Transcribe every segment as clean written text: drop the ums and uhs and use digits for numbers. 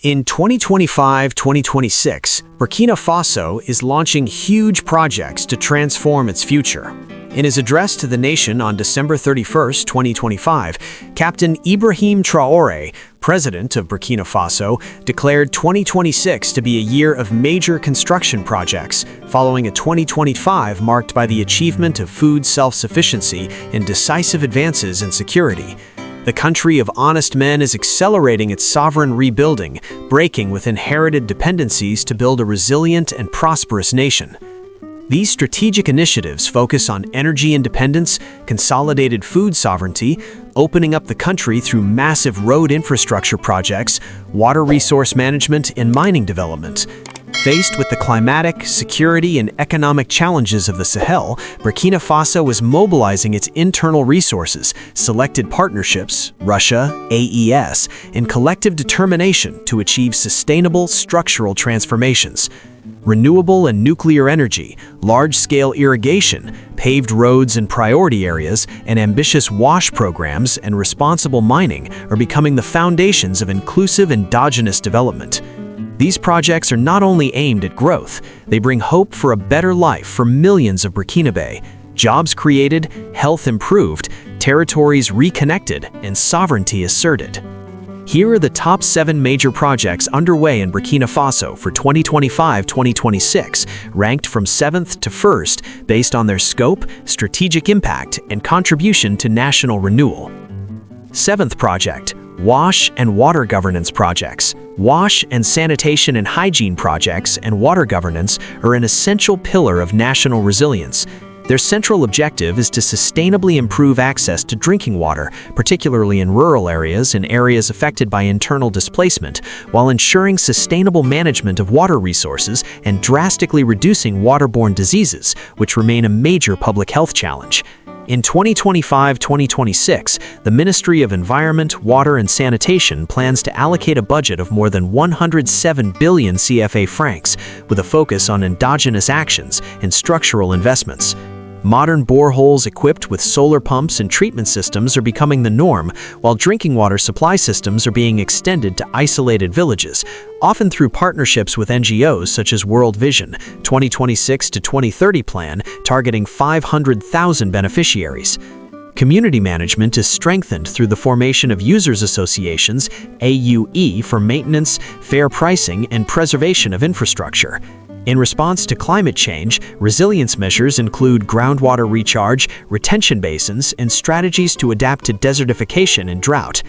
In 2025-2026, Burkina Faso is launching huge projects to transform its future. In his address to the nation on December 31, 2025, Captain Ibrahim Traoré, president of Burkina Faso, declared 2026 to be a year of major construction projects, following a 2025 marked by the achievement of food self-sufficiency and decisive advances in security. The country of honest men is accelerating its sovereign rebuilding, breaking with inherited dependencies to build a resilient and prosperous nation. These strategic initiatives focus on energy independence, consolidated food sovereignty, opening up the country through massive road infrastructure projects, water resource management, and mining development. Faced with the climatic, security, and economic challenges of the Sahel, Burkina Faso is mobilizing its internal resources, selected partnerships, Russia, AES, and collective determination to achieve sustainable structural transformations. Renewable and nuclear energy, large-scale irrigation, paved roads in priority areas, and ambitious WASH programs and responsible mining are becoming the foundations of inclusive endogenous development. These projects are not only aimed at growth, they bring hope for a better life for millions of Burkinabe, jobs created, health improved, territories reconnected, and sovereignty asserted. Here are the top 7 major projects underway in Burkina Faso for 2025-2026, ranked from 7th to 1st based on their scope, strategic impact, and contribution to national renewal. 7th project, WASH and water governance projects. WASH and sanitation and hygiene projects and water governance are an essential pillar of national resilience. Their central objective is to sustainably improve access to drinking water, particularly in rural areas and areas affected by internal displacement, while ensuring sustainable management of water resources and drastically reducing waterborne diseases, which remain a major public health challenge. In 2025-2026, the Ministry of Environment, Water and Sanitation plans to allocate a budget of more than 107 billion CFA francs, with a focus on endogenous actions and structural investments. Modern boreholes equipped with solar pumps and treatment systems are becoming the norm, while drinking water supply systems are being extended to isolated villages, often through partnerships with NGOs such as World Vision 2026 to 2030 plan, targeting 500,000 beneficiaries. Community management is strengthened through the formation of users associations, AUE, for maintenance, fair pricing, and preservation of infrastructure. In response to climate change, resilience measures include groundwater recharge, retention basins, and strategies to adapt to desertification and drought.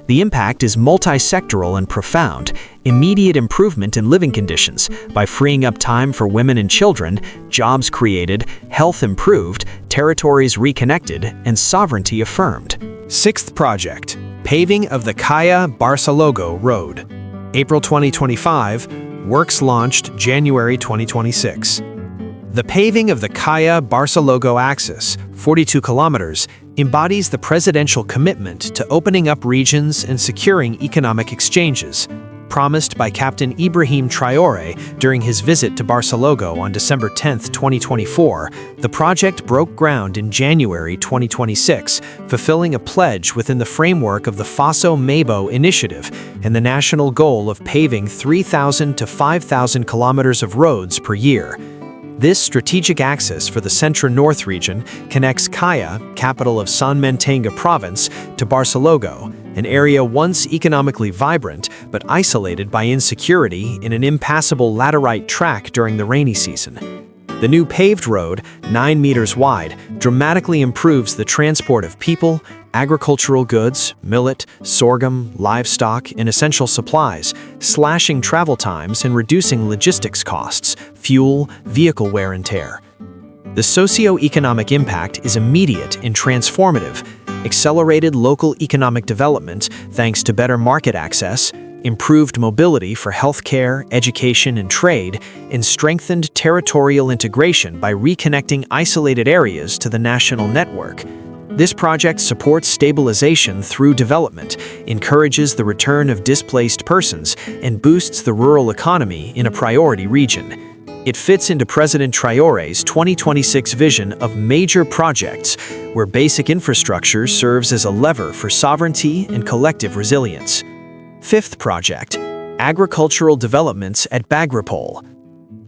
The impact is multi-sectoral and profound: immediate improvement in living conditions by freeing up time for women and children, jobs created, health improved, territories reconnected, and sovereignty affirmed. 6th project, paving of the Kaya-Barcellogo Road. April 2025, works launched January 2026. The paving of the Kaya-Barcellogo axis, 42 kilometers, embodies the presidential commitment to opening up regions and securing economic exchanges, promised by Captain Ibrahim Traoré during his visit to Barcellogo on December 10, 2024. The project broke ground in January 2026, fulfilling a pledge within the framework of the Faso-Mabo initiative and the national goal of paving 3,000 to 5,000 kilometers of roads per year. This strategic axis for the Centro-North region connects Kaya, capital of San Mentenga province, to Barcellogo, an area once economically vibrant but isolated by insecurity in an impassable laterite track during the rainy season. The new paved road, 9 meters wide, dramatically improves the transport of people, agricultural goods, millet, sorghum, livestock, and essential supplies, slashing travel times and reducing logistics costs, fuel, vehicle wear and tear. The socio-economic impact is immediate and transformative: accelerated local economic development thanks to better market access, improved mobility for healthcare, education, and trade, and strengthened territorial integration by reconnecting isolated areas to the national network. This project supports stabilization through development, encourages the return of displaced persons, and boosts the rural economy in a priority region. It fits into President Traoré's 2026 vision of major projects, where basic infrastructure serves as a lever for sovereignty and collective resilience. 5th project, agricultural developments at Bagrapole.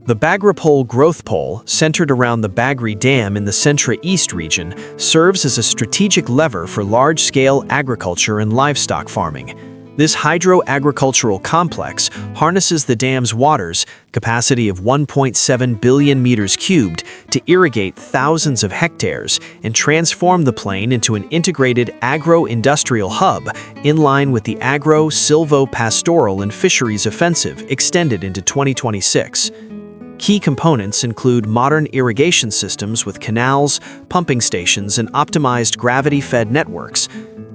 The Bagrapole Growth Pole, centered around the Bagri Dam in the Centra-East region, serves as a strategic lever for large-scale agriculture and livestock farming. This hydro-agricultural complex harnesses the dam's waters, capacity of 1.7 billion meters cubed, to irrigate thousands of hectares and transform the plain into an integrated agro-industrial hub in line with the agro-silvo-pastoral and fisheries offensive extended into 2026. Key components include modern irrigation systems with canals, pumping stations, and optimized gravity-fed networks.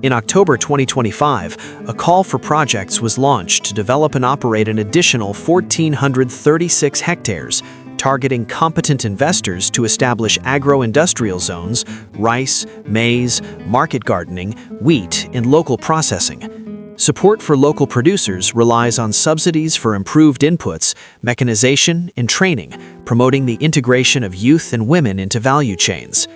In October 2025, a call for projects was launched to develop and operate an additional 1,436 hectares, targeting competent investors to establish agro-industrial zones, rice, maize, market gardening, wheat, and local processing. Support for local producers relies on subsidies for improved inputs, mechanization, and training, promoting the integration of youth and women into value chains.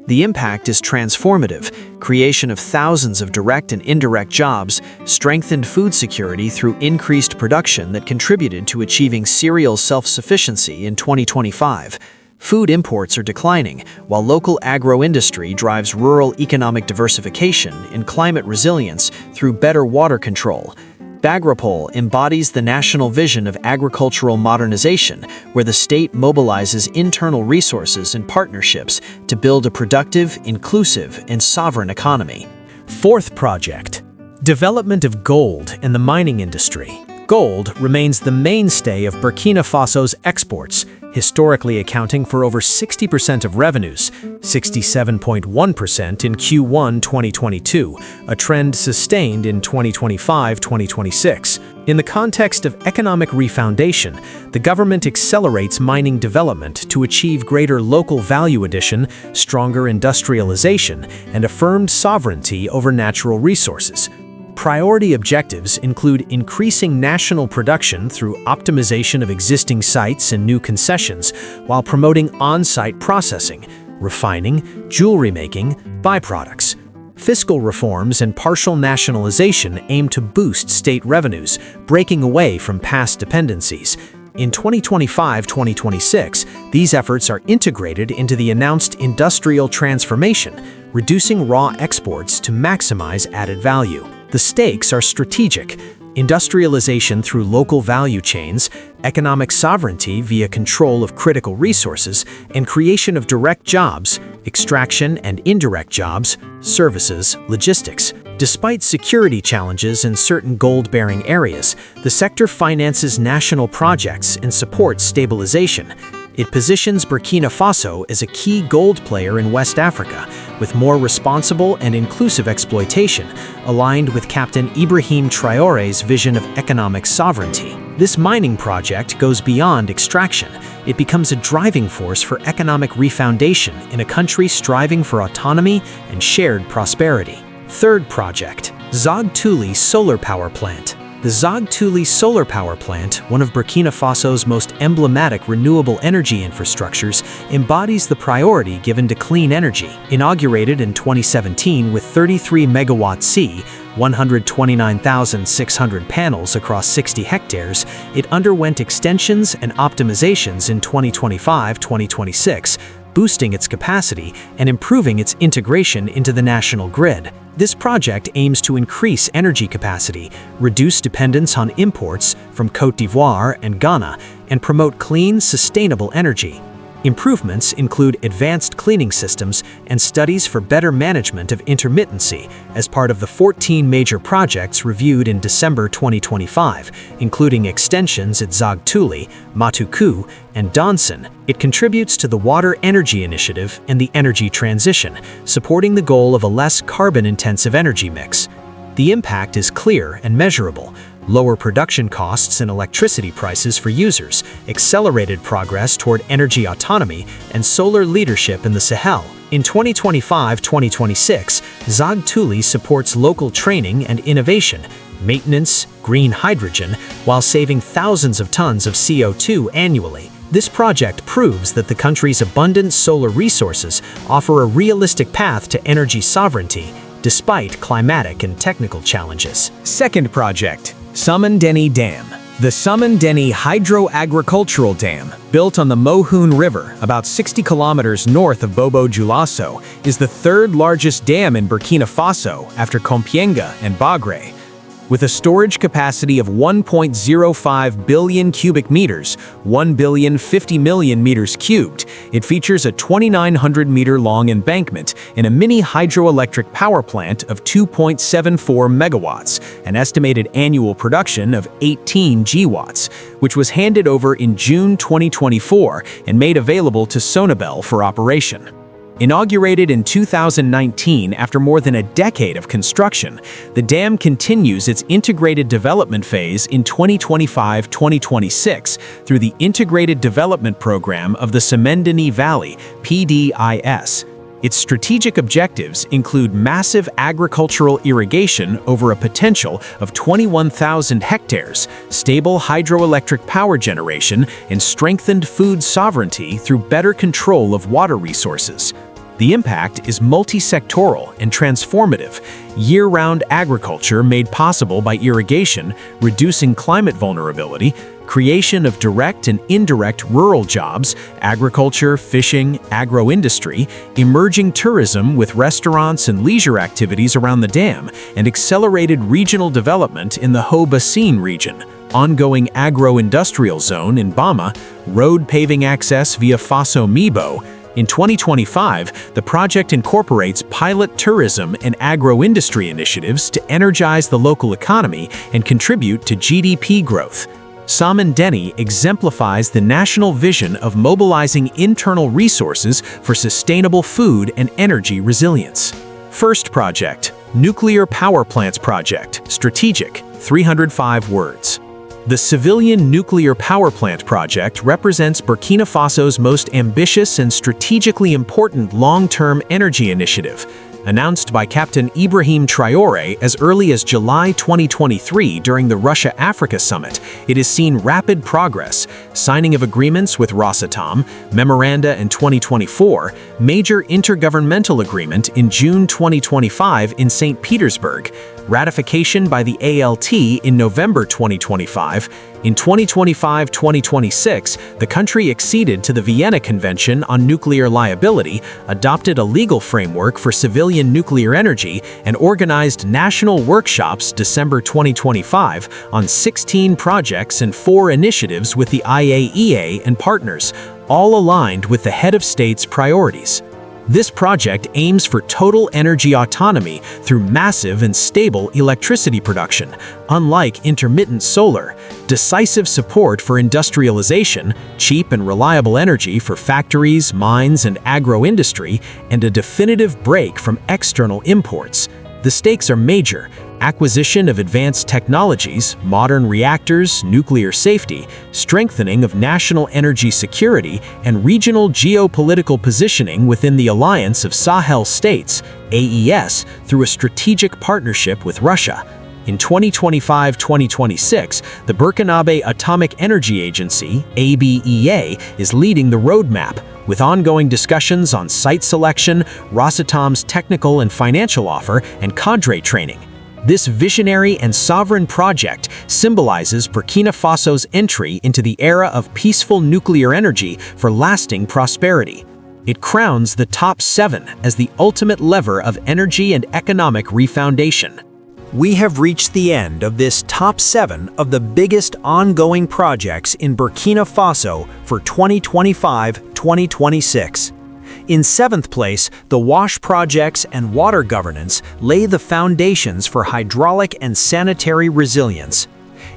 The impact is transformative: creation of thousands of direct and indirect jobs, strengthened food security through increased production that contributed to achieving cereal self-sufficiency in 2025. Food imports are declining, while local agro-industry drives rural economic diversification and climate resilience through better water control. Bagrapole embodies the national vision of agricultural modernization, where the state mobilizes internal resources and partnerships to build a productive, inclusive, and sovereign economy. Fourth project: development of gold and the mining industry. Gold remains the mainstay of Burkina Faso's exports, historically accounting for over 60% of revenues, 67.1% in Q1 2022, a trend sustained in 2025-2026. In the context of economic refoundation, the government accelerates mining development to achieve greater local value addition, stronger industrialization, and affirmed sovereignty over natural resources. Priority objectives include increasing national production through optimization of existing sites and new concessions, while promoting on-site processing, refining, jewelry making, byproducts. Fiscal reforms and partial nationalization aim to boost state revenues, breaking away from past dependencies. In 2025-2026, these efforts are integrated into the announced industrial transformation, reducing raw exports to maximize added value. The stakes are strategic: industrialization through local value chains, economic sovereignty via control of critical resources, and creation of direct jobs, extraction and indirect jobs, services, logistics. Despite security challenges in certain gold-bearing areas, the sector finances national projects and supports stabilization. It positions Burkina Faso as a key gold player in West Africa, with more responsible and inclusive exploitation, aligned with Captain Ibrahim Traore's vision of economic sovereignty. This mining project goes beyond extraction. It becomes a driving force for economic refoundation in a country striving for autonomy and shared prosperity. Third project: Zogtuli Solar Power Plant. The Zogtuli Solar Power Plant, one of Burkina Faso's most emblematic renewable energy infrastructures, embodies the priority given to clean energy. Inaugurated in 2017 with 33 megawatt C, 129,600 panels across 60 hectares, it underwent extensions and optimizations in 2025-2026, boosting its capacity and improving its integration into the national grid. This project aims to increase energy capacity, reduce dependence on imports from Côte d'Ivoire and Ghana, and promote clean, sustainable energy. Improvements include advanced cleaning systems and studies for better management of intermittency as part of the 14 major projects reviewed in December 2025, including extensions at Zogtuli, Matuku, and Donson. It contributes to the Water Energy Initiative and the energy transition, supporting the goal of a less carbon-intensive energy mix. The impact is clear and measurable: lower production costs and electricity prices for users, accelerated progress toward energy autonomy, and solar leadership in the Sahel. In 2025-2026, Zogtuli supports local training and innovation, maintenance, green hydrogen, while saving thousands of tons of CO2 annually. This project proves that the country's abundant solar resources offer a realistic path to energy sovereignty, despite climatic and technical challenges. Second project: Samandeni Dam. The Samandeni Hydro-Agricultural Dam, built on the Mohune River about 60 kilometers north of Bobo-Dioulasso, is the third largest dam in Burkina Faso after Compiègne and Bagre. With a storage capacity of 1.05 billion cubic meters, 1,050 million meters cubed, it features a 2,900-meter-long embankment and a mini hydroelectric power plant of 2.74 megawatts, an estimated annual production of 18 gigawatts, which was handed over in June 2024 and made available to Sonabel for operation. Inaugurated in 2019 after more than a decade of construction, the dam continues its integrated development phase in 2025-2026 through the Integrated Development Program of the Samandeni Valley, PDIS. Its strategic objectives include massive agricultural irrigation over a potential of 21,000 hectares, stable hydroelectric power generation, and strengthened food sovereignty through better control of water resources. The impact is multi-sectoral and transformative. Year-round agriculture made possible by irrigation, reducing climate vulnerability, creation of direct and indirect rural jobs, agriculture, fishing, agro-industry, emerging tourism with restaurants and leisure activities around the dam, and accelerated regional development in the Haut-Bassin region, ongoing agro-industrial zone in Bama, road paving access via Faso-Mibo. In 2025, the project incorporates pilot tourism and agro-industry initiatives to energize the local economy and contribute to GDP growth. Samandeni exemplifies the national vision of mobilizing internal resources for sustainable food and energy resilience. First project, Nuclear Power Plants Project, Strategic, 305 words. The Civilian Nuclear Power Plant project represents Burkina Faso's most ambitious and strategically important long-term energy initiative. Announced by Captain Ibrahim Traoré as early as July 2023 during the Russia-Africa Summit, it has seen rapid progress, signing of agreements with Rosatom, memoranda in 2024, major intergovernmental agreement in June 2025 in St. Petersburg, ratification by the ALT in November 2025. In 2025-2026, the country acceded to the Vienna Convention on Nuclear Liability, adopted a legal framework for civilian nuclear energy, and organized national workshops December 2025 on 16 projects and 4 initiatives with the IAEA and partners, all aligned with the head of state's priorities. This project aims for total energy autonomy through massive and stable electricity production, unlike intermittent solar, decisive support for industrialization, cheap and reliable energy for factories, mines, and agro-industry, and a definitive break from external imports. The stakes are major: acquisition of advanced technologies, modern reactors, nuclear safety, strengthening of national energy security, and regional geopolitical positioning within the Alliance of Sahel States, AES, through a strategic partnership with Russia. In 2025-2026, the Burkinabe Atomic Energy Agency, ABEA, is leading the roadmap, with ongoing discussions on site selection, Rosatom's technical and financial offer, and cadre training. This visionary and sovereign project symbolizes Burkina Faso's entry into the era of peaceful nuclear energy for lasting prosperity. It crowns the top 7 as the ultimate lever of energy and economic refoundation. We have reached the end of this top 7 of the biggest ongoing projects in Burkina Faso for 2025-2026. In 7th place, the WASH projects and water governance lay the foundations for hydraulic and sanitary resilience.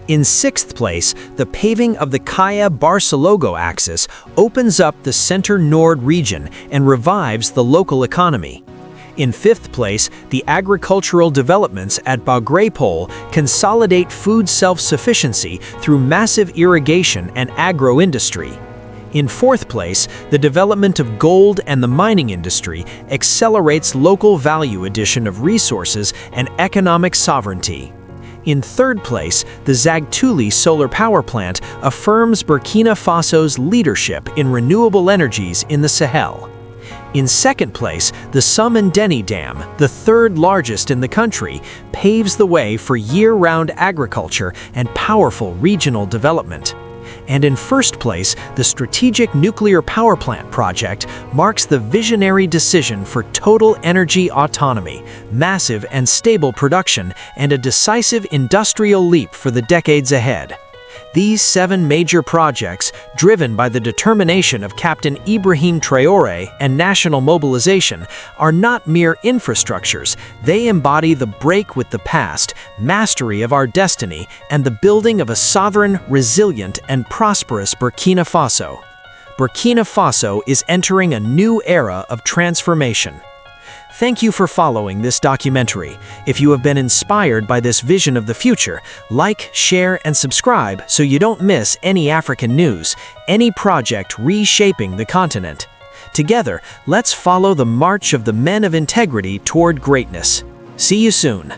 In 6th place, the paving of the Kaya-Barcelogo axis opens up the Center-Nord region and revives the local economy. In 5th place, the agricultural developments at Bagrépol consolidate food self-sufficiency through massive irrigation and agro-industry. In 4th place, the development of gold and the mining industry accelerates local value addition of resources and economic sovereignty. In 3rd place, the Zagtuli solar power plant affirms Burkina Faso's leadership in renewable energies in the Sahel. In second place, the Sumandeni Dam, the third largest in the country, paves the way for year-round agriculture and powerful regional development. And in first place, the Strategic Nuclear Power Plant project marks the visionary decision for total energy autonomy, massive and stable production, and a decisive industrial leap for the decades ahead. These 7 major projects, driven by the determination of Captain Ibrahim Traoré and national mobilization, are not mere infrastructures. They embody the break with the past, mastery of our destiny, and the building of a sovereign, resilient, and prosperous Burkina Faso. Burkina Faso is entering a new era of transformation. Thank you for following this documentary. If you have been inspired by this vision of the future, like, share, and subscribe so you don't miss any African news, any project reshaping the continent. Together, let's follow the march of the men of integrity toward greatness. See you soon.